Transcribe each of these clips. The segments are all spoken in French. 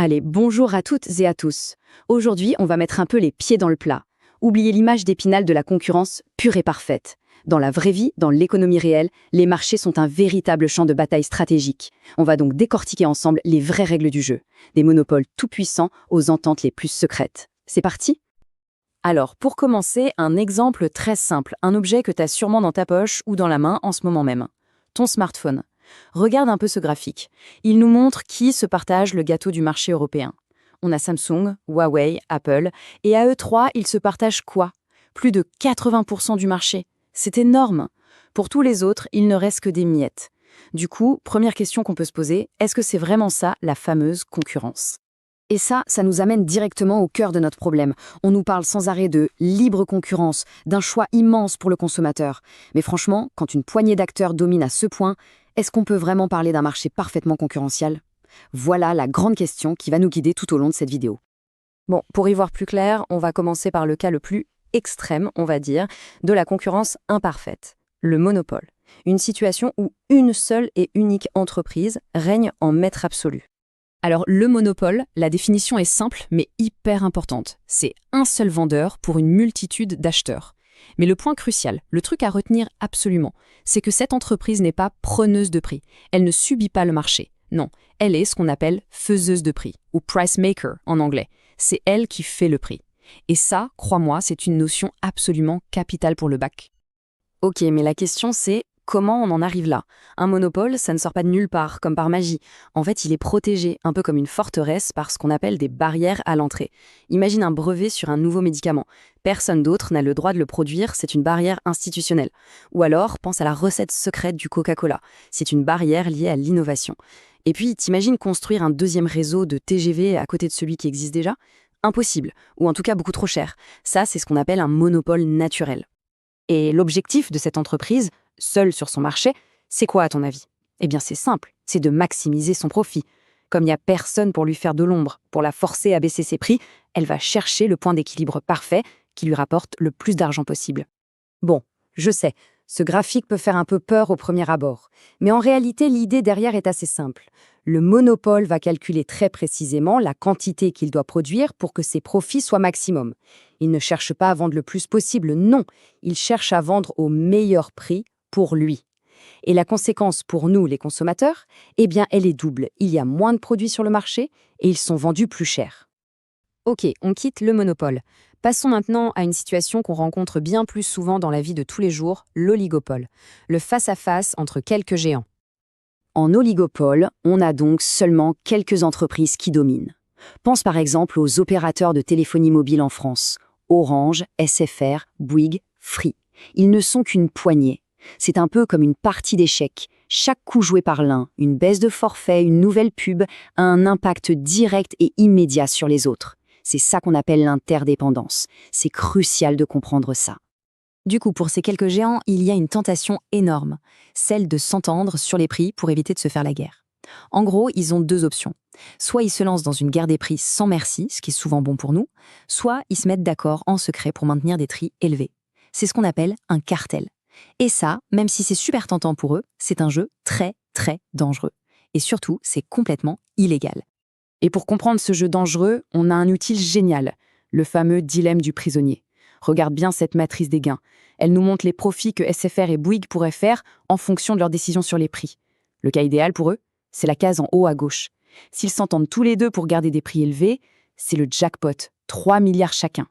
Allez, bonjour à toutes et à tous. Aujourd'hui, on va mettre un peu les pieds dans le plat. Oubliez l'image d'Épinal de la concurrence pure et parfaite. Dans la vraie vie, dans l'économie réelle, les marchés sont un véritable champ de bataille stratégique. On va donc décortiquer ensemble les vraies règles du jeu, des monopoles tout-puissants aux ententes les plus secrètes. C'est parti ? Alors, pour commencer, un exemple très simple, un objet que tu as sûrement dans ta poche ou dans la main en ce moment même. Ton smartphone. Regarde un peu ce graphique. Il nous montre qui se partage le gâteau du marché européen. On a Samsung, Huawei, Apple, et à eux trois, ils se partagent quoi ? Plus de 80% du marché. C'est énorme. Pour tous les autres, il ne reste que des miettes. Du coup, première question qu'on peut se poser, est-ce que c'est vraiment ça, la fameuse concurrence ? Et ça nous amène directement au cœur de notre problème. On nous parle sans arrêt de libre concurrence, d'un choix immense pour le consommateur. Mais franchement, quand une poignée d'acteurs domine à ce point, est-ce qu'on peut vraiment parler d'un marché parfaitement concurrentiel ? Voilà la grande question qui va nous guider tout au long de cette vidéo. Bon, pour y voir plus clair, on va commencer par le cas le plus extrême, on va dire, de la concurrence imparfaite, le monopole. Une situation où une seule et unique entreprise règne en maître absolu. Alors, le monopole, la définition est simple mais hyper importante. C'est un seul vendeur pour une multitude d'acheteurs. Mais le point crucial, le truc à retenir absolument, c'est que cette entreprise n'est pas preneuse de prix. Elle ne subit pas le marché. Non, elle est ce qu'on appelle faiseuse de prix, ou price maker en anglais. C'est elle qui fait le prix. Et ça, crois-moi, c'est une notion absolument capitale pour le bac. Ok, mais la question c'est, comment on en arrive là ? Un monopole, ça ne sort pas de nulle part, comme par magie. En fait, il est protégé, un peu comme une forteresse, par ce qu'on appelle des barrières à l'entrée. Imagine un brevet sur un nouveau médicament. Personne d'autre n'a le droit de le produire, c'est une barrière institutionnelle. Ou alors, pense à la recette secrète du Coca-Cola. C'est une barrière liée à l'innovation. Et puis, t'imagines construire un deuxième réseau de TGV à côté de celui qui existe déjà ? Impossible, ou en tout cas beaucoup trop cher. Ça, c'est ce qu'on appelle un monopole naturel. Et l'objectif de cette entreprise, seule sur son marché, c'est quoi à ton avis ? Eh bien c'est simple, c'est de maximiser son profit. Comme il n'y a personne pour lui faire de l'ombre, pour la forcer à baisser ses prix, elle va chercher le point d'équilibre parfait qui lui rapporte le plus d'argent possible. Bon, je sais, ce graphique peut faire un peu peur au premier abord, mais en réalité l'idée derrière est assez simple. Le monopole va calculer très précisément la quantité qu'il doit produire pour que ses profits soient maximum. Il ne cherche pas à vendre le plus possible, non, il cherche à vendre au meilleur prix pour lui. Et la conséquence pour nous, les consommateurs, eh bien, elle est double. Il y a moins de produits sur le marché et ils sont vendus plus cher. Ok, on quitte le monopole. Passons maintenant à une situation qu'on rencontre bien plus souvent dans la vie de tous les jours, l'oligopole, le face-à-face entre quelques géants. En oligopole, on a donc seulement quelques entreprises qui dominent. Pense par exemple aux opérateurs de téléphonie mobile en France, Orange, SFR, Bouygues, Free. Ils ne sont qu'une poignée. C'est un peu comme une partie d'échecs. Chaque coup joué par l'un, une baisse de forfait, une nouvelle pub, a un impact direct et immédiat sur les autres. C'est ça qu'on appelle l'interdépendance. C'est crucial de comprendre ça. Du coup, pour ces quelques géants, il y a une tentation énorme, celle de s'entendre sur les prix pour éviter de se faire la guerre. En gros, ils ont deux options. Soit ils se lancent dans une guerre des prix sans merci, ce qui est souvent bon pour nous, soit ils se mettent d'accord en secret pour maintenir des prix élevés. C'est ce qu'on appelle un cartel. Et ça, même si c'est super tentant pour eux, c'est un jeu très, très dangereux. Et surtout, c'est complètement illégal. Et pour comprendre ce jeu dangereux, on a un outil génial, le fameux dilemme du prisonnier. Regarde bien cette matrice des gains. Elle nous montre les profits que SFR et Bouygues pourraient faire en fonction de leurs décisions sur les prix. Le cas idéal pour eux, c'est la case en haut à gauche. S'ils s'entendent tous les deux pour garder des prix élevés, c'est le jackpot, 3 milliards chacun.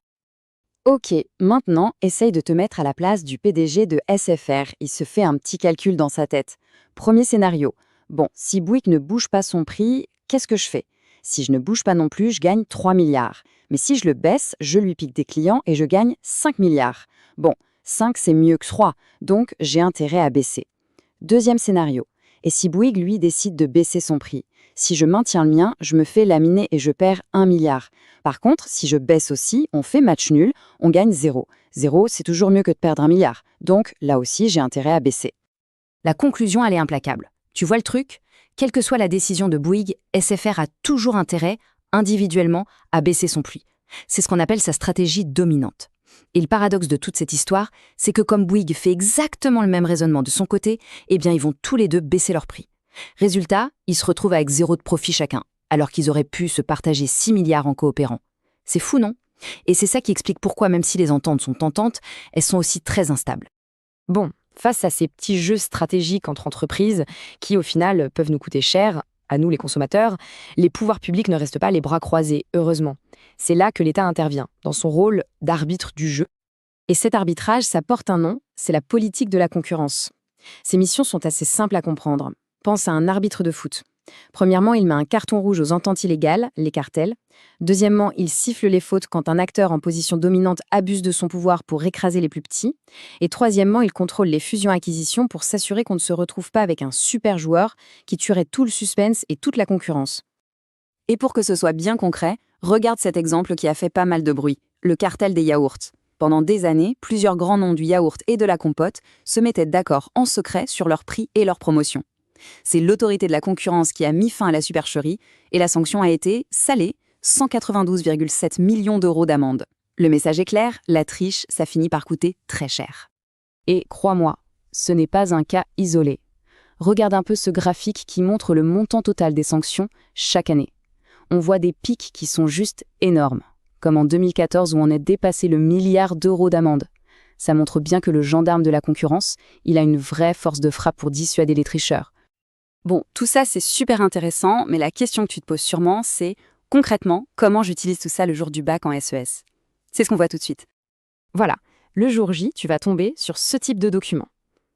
Ok, maintenant, essaye de te mettre à la place du PDG de SFR. Il se fait un petit calcul dans sa tête. Premier scénario. Bon, si Bouygues ne bouge pas son prix, qu'est-ce que je fais ? Si je ne bouge pas non plus, je gagne 3 milliards. Mais si je le baisse, je lui pique des clients et je gagne 5 milliards. Bon, 5 c'est mieux que 3, donc j'ai intérêt à baisser. Deuxième scénario. Et si Bouygues, lui, décide de baisser son prix ? Si je maintiens le mien, je me fais laminer et je perds 1 milliard. Par contre, si je baisse aussi, on fait match nul, on gagne 0. 0, c'est toujours mieux que de perdre 1 milliard. Donc, là aussi, j'ai intérêt à baisser. La conclusion, elle est implacable. Tu vois le truc ? Quelle que soit la décision de Bouygues, SFR a toujours intérêt, individuellement, à baisser son prix. C'est ce qu'on appelle sa stratégie dominante. Et le paradoxe de toute cette histoire, c'est que comme Bouygues fait exactement le même raisonnement de son côté, eh bien ils vont tous les deux baisser leur prix. Résultat, ils se retrouvent avec 0 de profit chacun. alors qu'ils auraient pu se partager 6 milliards en coopérant. C'est fou, non? Et c'est ça qui explique pourquoi, même si les ententes sont tentantes, elles sont aussi très instables. Bon, face à ces petits jeux stratégiques entre entreprises, qui au final peuvent nous coûter cher, à nous les consommateurs, les pouvoirs publics ne restent pas les bras croisés, heureusement. C'est là que l'État intervient, dans son rôle d'arbitre du jeu. Et cet arbitrage, ça porte un nom, c'est la politique de la concurrence. Ces missions sont assez simples à comprendre. Pense à un arbitre de foot. Premièrement, il met un carton rouge aux ententes illégales, les cartels. Deuxièmement, il siffle les fautes quand un acteur en position dominante abuse de son pouvoir pour écraser les plus petits. Et troisièmement, il contrôle les fusions-acquisitions pour s'assurer qu'on ne se retrouve pas avec un super joueur qui tuerait tout le suspense et toute la concurrence. Et pour que ce soit bien concret, regarde cet exemple qui a fait pas mal de bruit, le cartel des yaourts. Pendant des années, plusieurs grands noms du yaourt et de la compote se mettaient d'accord en secret sur leur prix et leur promotion. C'est l'autorité de la concurrence qui a mis fin à la supercherie et la sanction a été salée, 192,7 millions d'euros d'amende. Le message est clair, la triche, ça finit par coûter très cher. Et crois-moi, ce n'est pas un cas isolé. Regarde un peu ce graphique qui montre le montant total des sanctions chaque année. On voit des pics qui sont juste énormes, comme en 2014 où on a dépassé le milliard d'euros d'amende. Ça montre bien que le gendarme de la concurrence, il a une vraie force de frappe pour dissuader les tricheurs. Bon, tout ça c'est super intéressant, mais la question que tu te poses sûrement, c'est concrètement, comment j'utilise tout ça le jour du bac en SES? C'est ce qu'on voit tout de suite. Voilà, le jour J, tu vas tomber sur ce type de document.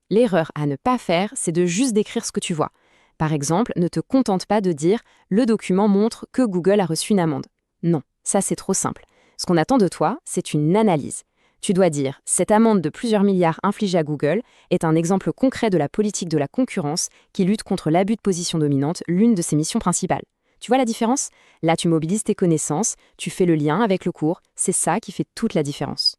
L'erreur à ne pas faire, c'est de juste décrire ce que tu vois. Par exemple, ne te contente pas de dire « le document montre que Google a reçu une amende ». Non, ça c'est trop simple. Ce qu'on attend de toi, c'est une analyse. Tu dois dire « cette amende de plusieurs milliards infligée à Google est un exemple concret de la politique de la concurrence qui lutte contre l'abus de position dominante, l'une de ses missions principales ». Tu vois la différence? Là, tu mobilises tes connaissances, tu fais le lien avec le cours, c'est ça qui fait toute la différence.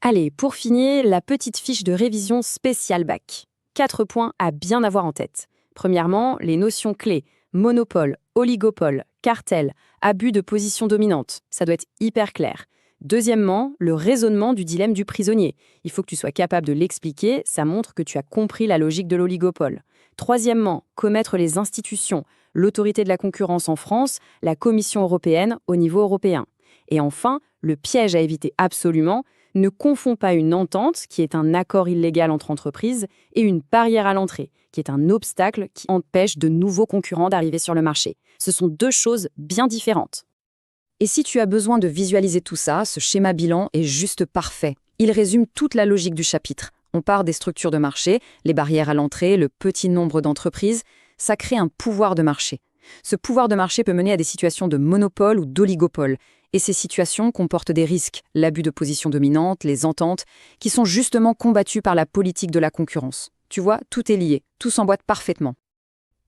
Allez, pour finir, la petite fiche de révision spéciale bac. 4 points à bien avoir en tête. Premièrement, les notions clés, monopole, oligopole, cartel, abus de position dominante, ça doit être hyper clair. Deuxièmement, le raisonnement du dilemme du prisonnier. Il faut que tu sois capable de l'expliquer, ça montre que tu as compris la logique de l'oligopole. Troisièmement, connaître les institutions, l'autorité de la concurrence en France, la Commission européenne au niveau européen. Et enfin, le piège à éviter absolument, ne confonds pas une entente, qui est un accord illégal entre entreprises, et une barrière à l'entrée, qui est un obstacle qui empêche de nouveaux concurrents d'arriver sur le marché. Ce sont deux choses bien différentes. Et si tu as besoin de visualiser tout ça, ce schéma bilan est juste parfait. Il résume toute la logique du chapitre. On part des structures de marché, les barrières à l'entrée, le petit nombre d'entreprises. Ça crée un pouvoir de marché. Ce pouvoir de marché peut mener à des situations de monopole ou d'oligopole. Et ces situations comportent des risques, l'abus de position dominante, les ententes, qui sont justement combattus par la politique de la concurrence. Tu vois, tout est lié, tout s'emboîte parfaitement.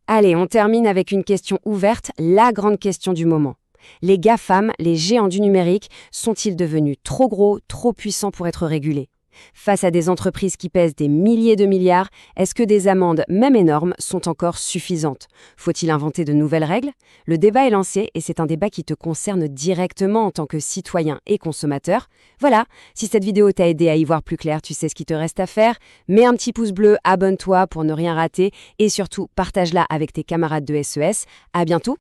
Allez, on termine avec une question ouverte, la grande question du moment. Les GAFAM, les géants du numérique, sont-ils devenus trop gros, trop puissants pour être régulés? Face à des entreprises qui pèsent des milliers de milliards, est-ce que des amendes, même énormes, sont encore suffisantes? Faut-il inventer de nouvelles règles? Le débat est lancé et c'est un débat qui te concerne directement en tant que citoyen et consommateur. Voilà, si cette vidéo t'a aidé à y voir plus clair, tu sais ce qu'il te reste à faire. Mets un petit pouce bleu, abonne-toi pour ne rien rater et surtout partage-la avec tes camarades de SES. À bientôt!